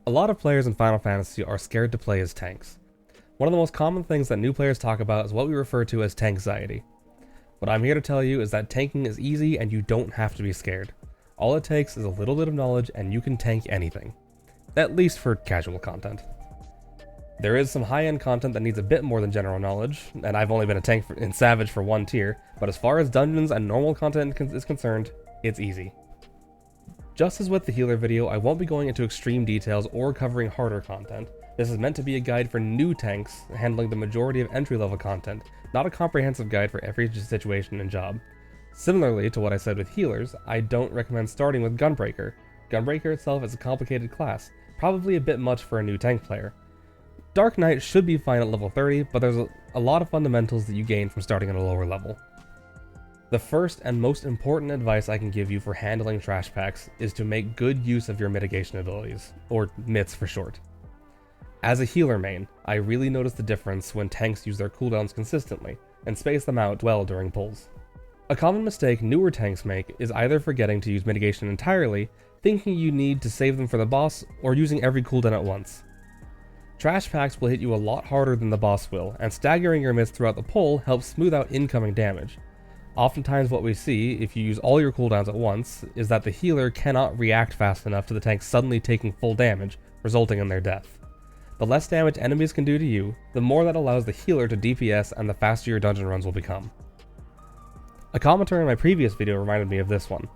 A lot of players in Final Fantasy are scared to play as tanks. One of the most common things that new players talk about is what we refer to as tanxiety. What I'm here to tell you is that tanking is easy and you don't have to be scared. All it takes is a little bit of knowledge and you can tank anything. At least for casual content. There is some high-end content that needs a bit more than general knowledge, and I've only been a tank in Savage for one tier, but as far as dungeons and normal content is concerned, it's easy. Just as with the healer video, I won't be going into extreme details or covering harder content. This is meant to be a guide for new tanks, handling the majority of entry-level content, not a comprehensive guide for every situation and job. Similarly to what I said with healers, I don't recommend starting with Gunbreaker. Gunbreaker itself is a complicated class, probably a bit much for a new tank player. Dark Knight should be fine at level 30, but there's a lot of fundamentals that you gain from starting at a lower level. The first and most important advice I can give you for handling trash packs is to make good use of your mitigation abilities, or MITs for short. As a healer main, I really notice the difference when tanks use their cooldowns consistently, and space them out well during pulls. A common mistake newer tanks make is either forgetting to use mitigation entirely, thinking you need to save them for the boss, or using every cooldown at once. Trash packs will hit you a lot harder than the boss will, and staggering your MITs throughout the pull helps smooth out incoming damage. Oftentimes what we see, if you use all your cooldowns at once, is that the healer cannot react fast enough to the tank suddenly taking full damage, resulting in their death. The less damage enemies can do to you, the more that allows the healer to DPS and the faster your dungeon runs will become. A commenter in my previous video reminded me of this one.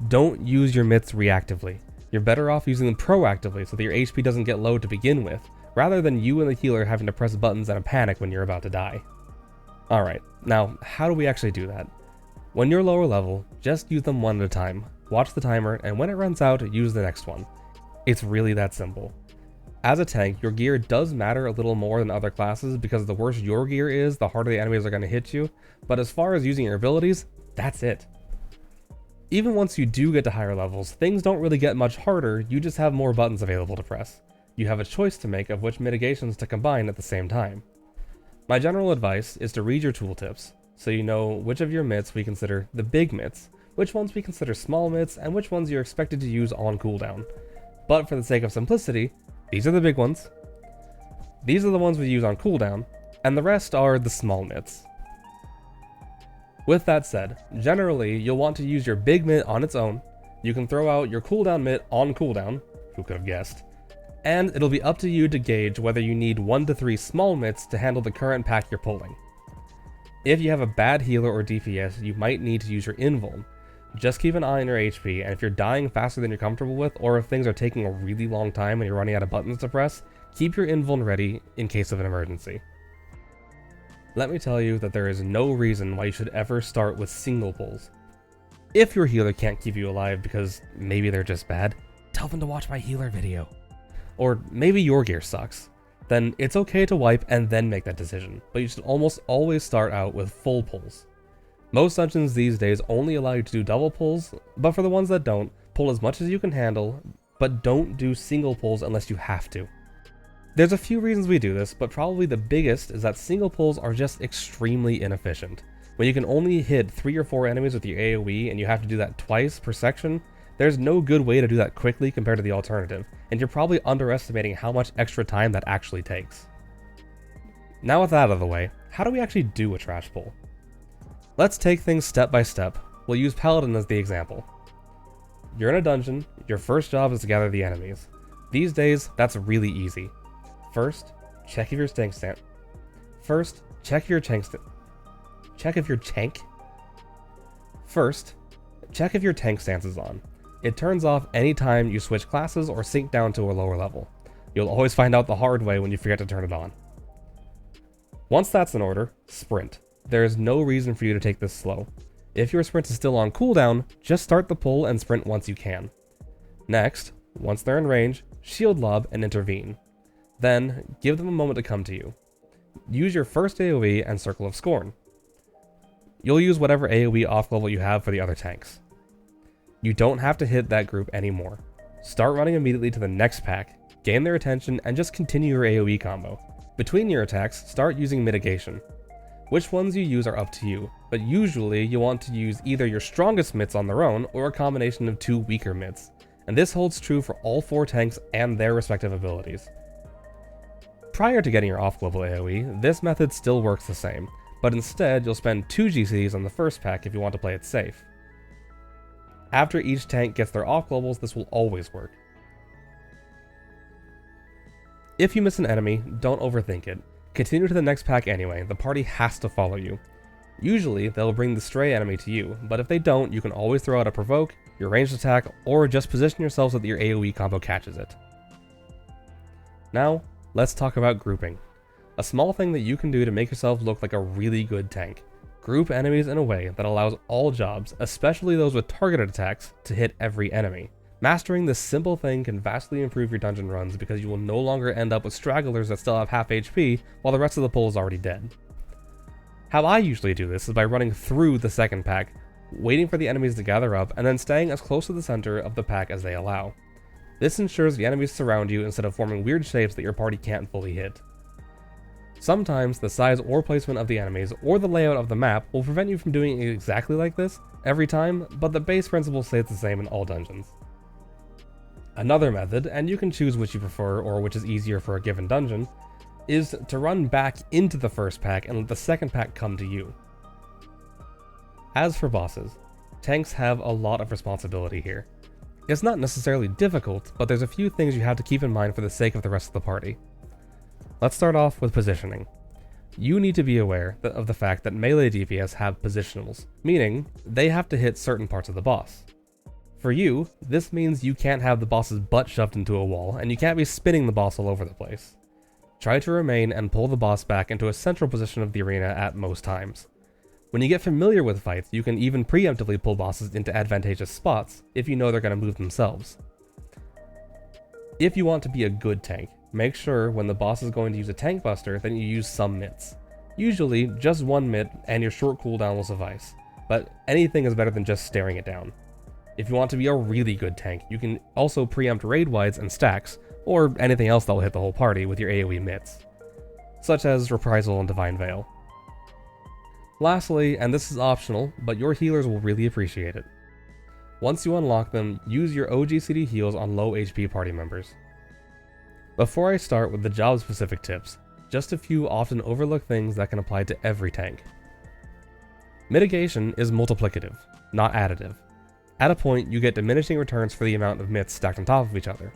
Don't use your MITs reactively. You're better off using them proactively so that your HP doesn't get low to begin with, rather than you and the healer having to press buttons in a panic when you're about to die. Alright, now how do we actually do that? When you're lower level, just use them one at a time, watch the timer, and when it runs out, use the next one. It's really that simple. As a tank, your gear does matter a little more than other classes because the worse your gear is, the harder the enemies are going to hit you, but as far as using your abilities, that's it. Even once you do get to higher levels, things don't really get much harder, you just have more buttons available to press. You have a choice to make of which mitigations to combine at the same time. My general advice is to read your tooltips, so you know which of your MITs we consider the big MITs, which ones we consider small MITs, and which ones you're expected to use on cooldown. But for the sake of simplicity, these are the big ones, these are the ones we use on cooldown, and the rest are the small MITs. With that said, generally you'll want to use your big MIT on its own, you can throw out your cooldown MIT on cooldown, who could have guessed, and it'll be up to you to gauge whether you need 1 to 3 small MITs to handle the current pack you're pulling. If you have a bad healer or DPS, you might need to use your invuln. Just keep an eye on your HP, and if you're dying faster than you're comfortable with, or if things are taking a really long time and you're running out of buttons to press, keep your invuln ready in case of an emergency. Let me tell you that there is no reason why you should ever start with single pulls. If your healer can't keep you alive because maybe they're just bad, tell them to watch my healer video. Or maybe your gear sucks. Then it's okay to wipe and then make that decision, but you should almost always start out with full pulls. Most dungeons these days only allow you to do double pulls, but for the ones that don't, pull as much as you can handle, but don't do single pulls unless you have to. There's a few reasons we do this, but probably the biggest is that single pulls are just extremely inefficient. When you can only hit 3 or 4 enemies with your AoE and you have to do that twice per section, there's no good way to do that quickly compared to the alternative, and you're probably underestimating how much extra time that actually takes. Now with that out of the way, how do we actually do a trash pull? Let's take things step by step. We'll use Paladin as the example. You're in a dungeon, your first job is to gather the enemies. These days, that's really easy. First, check if your tank stand. First, check if your tank stance is on. It turns off anytime you switch classes or sink down to a lower level. You'll always find out the hard way when you forget to turn it on. Once that's in order, sprint. There is no reason for you to take this slow. If your sprint is still on cooldown, just start the pull and sprint once you can. Next, once they're in range, shield lob and intervene. Then, give them a moment to come to you. Use your first AoE and Circle of Scorn. You'll use whatever AoE off level you have for the other tanks. You don't have to hit that group anymore. Start running immediately to the next pack, gain their attention, and just continue your AoE combo. Between your attacks, start using mitigation. Which ones you use are up to you, but usually you want to use either your strongest MITs on their own or a combination of 2 weaker MITs. and this holds true for all 4 tanks and their respective abilities. Prior to getting your off-global AoE, this method still works the same, but instead you'll spend 2 GCs on the first pack if you want to play it safe. After each tank gets their off-globals, this will always work. If you miss an enemy, don't overthink it. Continue to the next pack anyway, the party has to follow you. Usually, they'll bring the stray enemy to you, but if they don't, you can always throw out a provoke, your ranged attack, or just position yourself so that your AoE combo catches it. Now, let's talk about grouping. A small thing that you can do to make yourself look like a really good tank. Group enemies in a way that allows all jobs, especially those with targeted attacks, to hit every enemy. Mastering this simple thing can vastly improve your dungeon runs because you will no longer end up with stragglers that still have half HP while the rest of the pool is already dead. How I usually do this is by running through the second pack, waiting for the enemies to gather up, and then staying as close to the center of the pack as they allow. This ensures the enemies surround you instead of forming weird shapes that your party can't fully hit. Sometimes the size or placement of the enemies or the layout of the map will prevent you from doing it exactly like this every time, but the base principle stays the same in all dungeons. Another method, and you can choose which you prefer or which is easier for a given dungeon, is to run back into the first pack and let the second pack come to you. As for bosses, tanks have a lot of responsibility here. It's not necessarily difficult, but there's a few things you have to keep in mind for the sake of the rest of the party. Let's start off with positioning. You need to be aware of the fact that melee DPS have positionals, meaning they have to hit certain parts of the boss. For you, this means you can't have the boss's butt shoved into a wall, and you can't be spinning the boss all over the place. Try to remain and pull the boss back into a central position of the arena at most times. When you get familiar with fights, you can even preemptively pull bosses into advantageous spots if you know they're going to move themselves. If you want to be a good tank, make sure when the boss is going to use a tank buster that you use some mits. Usually, just one mit and your short cooldown will suffice, but anything is better than just staring it down. If you want to be a really good tank, you can also preempt raid wides and stacks, or anything else that will hit the whole party with your AoE mits, such as Reprisal and Divine Veil. Lastly, and this is optional, but your healers will really appreciate it. Once you unlock them, use your OGCD heals on low HP party members. Before I start with the job-specific tips, just a few often overlooked things that can apply to every tank. Mitigation is multiplicative, not additive. At a point, you get diminishing returns for the amount of mits stacked on top of each other.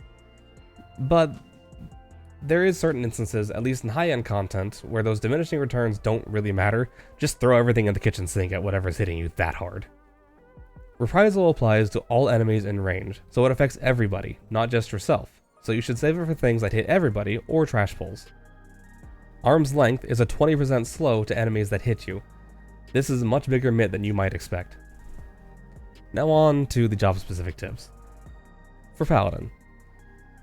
But there is certain instances, at least in high-end content, where those diminishing returns don't really matter. Just throw everything in the kitchen sink at whatever's hitting you that hard. Reprisal applies to all enemies in range, so it affects everybody, not just yourself, so you should save it for things that hit everybody or trash pulls. Arm's Length is a 20% slow to enemies that hit you. This is a much bigger mit than you might expect. Now on to the job-specific tips. For Paladin.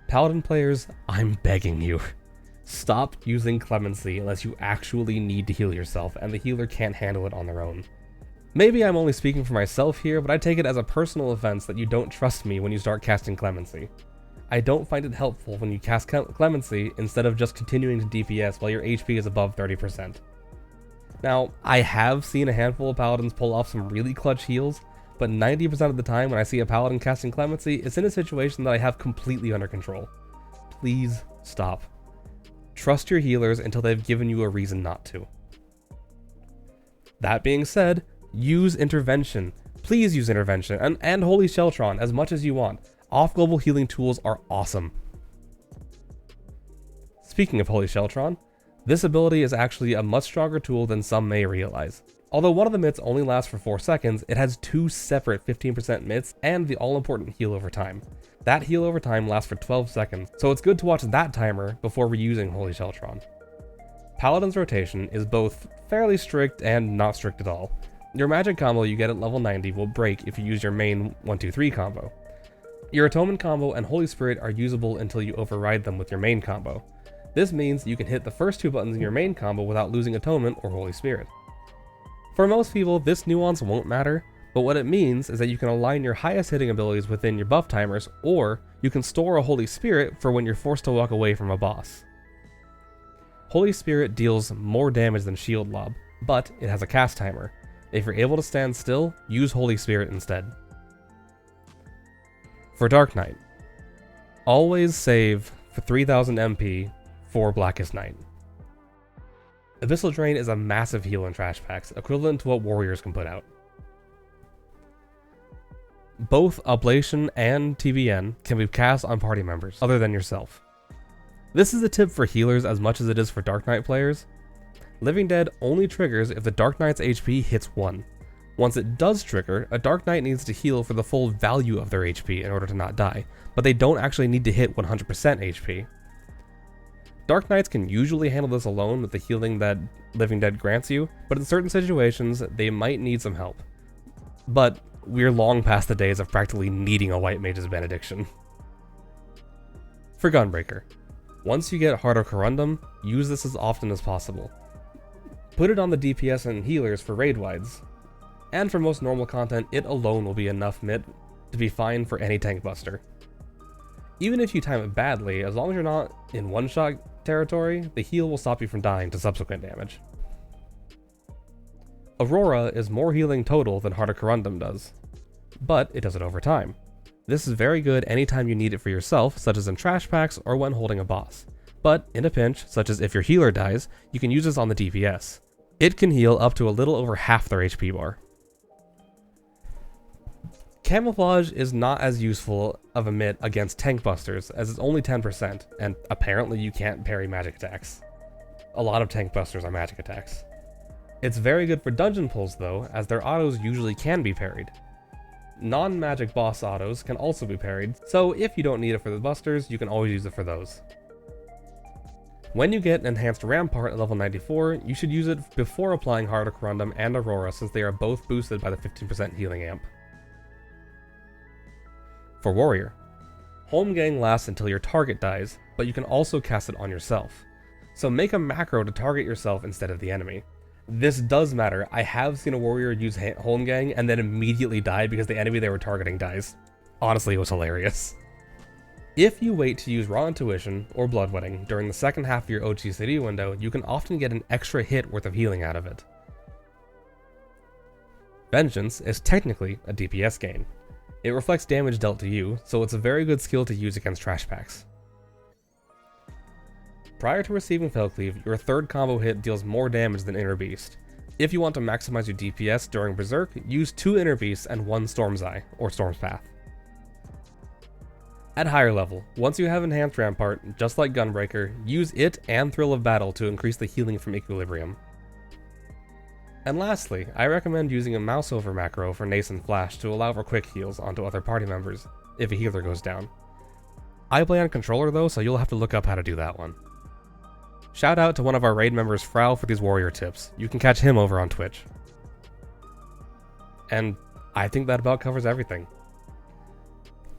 Paladin players, I'm begging you. Stop using Clemency unless you actually need to heal yourself and the healer can't handle it on their own. Maybe I'm only speaking for myself here, but I take it as a personal offense that you don't trust me when you start casting Clemency. I don't find it helpful when you cast Clemency instead of just continuing to DPS while your HP is above 30%. Now, I have seen a handful of Paladins pull off some really clutch heals, but 90% of the time when I see a Paladin casting Clemency, it's in a situation that I have completely under control. Please stop. Trust your healers until they've given you a reason not to. That being said, use Intervention. Please use Intervention, and Holy Sheltron as much as you want. Off-global healing tools are awesome. Speaking of Holy Sheltron, this ability is actually a much stronger tool than some may realize. Although one of the mits only lasts for 4 seconds, it has 2 separate 15% mits and the all-important heal over time. That heal over time lasts for 12 seconds, so it's good to watch that timer before reusing Holy Sheltron. Paladin's rotation is both fairly strict and not strict at all. Your magic combo you get at level 90 will break if you use your main 1-2-3 combo. Your Atonement combo and Holy Spirit are usable until you override them with your main combo. This means you can hit the first 2 buttons in your main combo without losing Atonement or Holy Spirit. For most people, this nuance won't matter, but what it means is that you can align your highest hitting abilities within your buff timers, or you can store a Holy Spirit for when you're forced to walk away from a boss. Holy Spirit deals more damage than Shield Lob, but it has a cast timer. If you're able to stand still, use Holy Spirit instead. For Dark Knight, always save for 3000 MP for Blackest Night. Abyssal Drain is a massive heal in trash packs, equivalent to what warriors can put out. Both Oblation and TBN can be cast on party members, other than yourself. This is a tip for healers as much as it is for Dark Knight players. Living Dead only triggers if the Dark Knight's HP hits 1. Once it does trigger, a Dark Knight needs to heal for the full value of their HP in order to not die, but they don't actually need to hit 100% HP. Dark Knights can usually handle this alone with the healing that Living Dead grants you, but in certain situations, they might need some help. But we're long past the days of practically needing a White Mage's Benediction. For Gunbreaker, once you get Heart of Corundum, use this as often as possible. Put it on the DPS and healers for raid wides, and for most normal content, it alone will be enough MIT to be fine for any tank buster. Even if you time it badly, as long as you're not in one-shot territory, the heal will stop you from dying to subsequent damage. Aurora is more healing total than Heart of Corundum does, but it does it over time. This is very good anytime you need it for yourself, such as in trash packs or when holding a boss. But in a pinch, such as if your healer dies, you can use this on the DPS. It can heal up to a little over half their HP bar. Camouflage is not as useful of a MIT against tank busters, as it's only 10%, and apparently you can't parry magic attacks. A lot of tank busters are magic attacks. It's very good for dungeon pulls though, as their autos usually can be parried. Non-magic boss autos can also be parried, so if you don't need it for the busters, you can always use it for those. When you get Enhanced Rampart at level 94, you should use it before applying Heart of Corundum and Aurora, since they are both boosted by the 15% healing amp. For Warrior, Holmgang lasts until your target dies, but you can also cast it on yourself. So make a macro to target yourself instead of the enemy. This does matter. I have seen a warrior use Holmgang and then immediately die because the enemy they were targeting dies. Honestly, it was hilarious. If you wait to use Raw Intuition or Bloodwedding during the second half of your OGCD window, you can often get an extra hit worth of healing out of it. Vengeance is technically a DPS gain. It reflects damage dealt to you, so it's a very good skill to use against trash packs. Prior to receiving Fellcleave, your third combo hit deals more damage than Inner Beast. If you want to maximize your DPS during Berserk, use 2 Inner Beasts and 1 Storm's Eye, or Storm's Path. At higher level, once you have Enhanced Rampart, just like Gunbreaker, use it and Thrill of Battle to increase the healing from Equilibrium. And lastly, I recommend using a mouse over macro for Nascent Flash to allow for quick heals onto other party members, if a healer goes down. I play on controller though, so you'll have to look up how to do that one. Shout out to one of our raid members, Frau, for these warrior tips. You can catch him over on Twitch. And I think that about covers everything.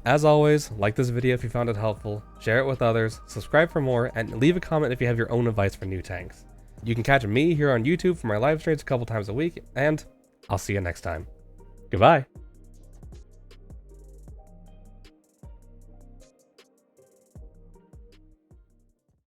As always, like this video if you found it helpful, share it with others, subscribe for more, and leave a comment if you have your own advice for new tanks. You can catch me here on YouTube for my live streams a couple times a week, and I'll see you next time. Goodbye!